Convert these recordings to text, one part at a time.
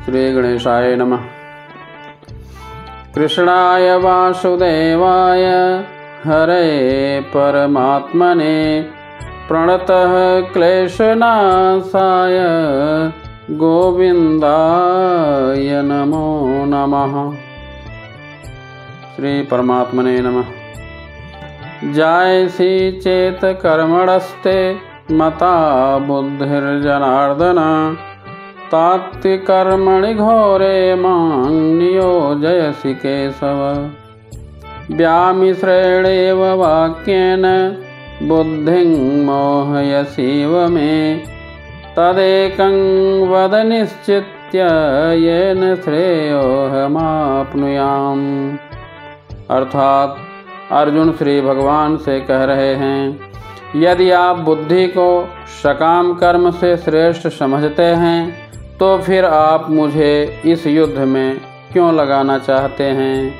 श्री गणेशाय नमः। कृष्णाय वासुदेवाय हरे परमात्मने प्रणतः क्लेशनाशाय गोविंदाय नमो नमः। श्री परमात्मने नमः। जायसी चेत कर्मणस्ते मता बुद्धिर्जनार्दन तात्विकर्मणि घोरे मां नियोजयसि केशव। व्यामिश्रेणेव वाक्येन बुद्धिं मोहयसीव मे तदेकं वद निश्चित्य येन श्रेयोऽहमाप्नुयाम्। अर्थात अर्जुन श्री भगवान से कह रहे हैं, यदि आप बुद्धि को सकाम कर्म से श्रेष्ठ समझते हैं तो फिर आप मुझे इस युद्ध में क्यों लगाना चाहते हैं।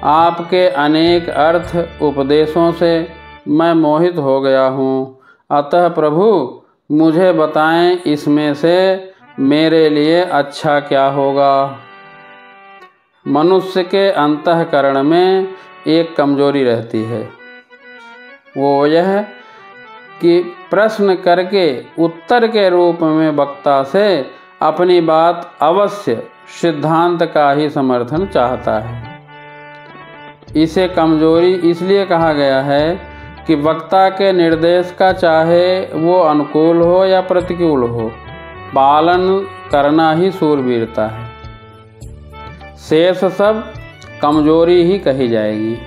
आपके अनेक अर्थ उपदेशों से मैं मोहित हो गया हूँ। अतः प्रभु मुझे बताएं, इसमें से मेरे लिए अच्छा क्या होगा। मनुष्य के अंतःकरण में एक कमजोरी रहती है, वो यह कि प्रश्न करके उत्तर के रूप में वक्ता से अपनी बात अवश्य सिद्धांत का ही समर्थन चाहता है। इसे कमजोरी इसलिए कहा गया है कि वक्ता के निर्देश का चाहे वो अनुकूल हो या प्रतिकूल हो, पालन करना ही शूरवीरता है। शेष सब कमजोरी ही कही जाएगी।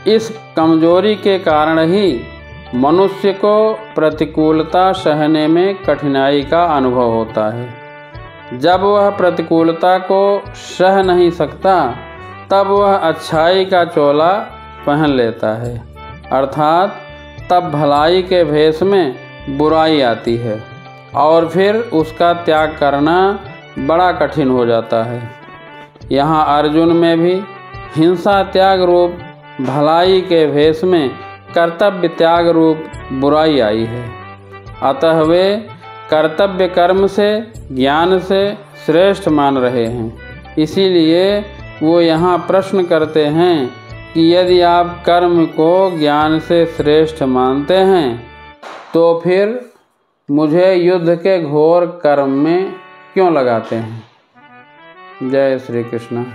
इस कमजोरी के कारण ही मनुष्य को प्रतिकूलता सहने में कठिनाई का अनुभव होता है। जब वह प्रतिकूलता को सह नहीं सकता तब वह अच्छाई का चोला पहन लेता है, अर्थात तब भलाई के भेष में बुराई आती है और फिर उसका त्याग करना बड़ा कठिन हो जाता है। यहाँ अर्जुन में भी हिंसा त्याग रूप भलाई के भेष में कर्तव्य त्याग रूप बुराई आई है। अतः वे कर्तव्य कर्म से ज्ञान से श्रेष्ठ मान रहे हैं। इसीलिए वो यहाँ प्रश्न करते हैं कि यदि आप कर्म को ज्ञान से श्रेष्ठ मानते हैं तो फिर मुझे युद्ध के घोर कर्म में क्यों लगाते हैं। जय श्री कृष्ण।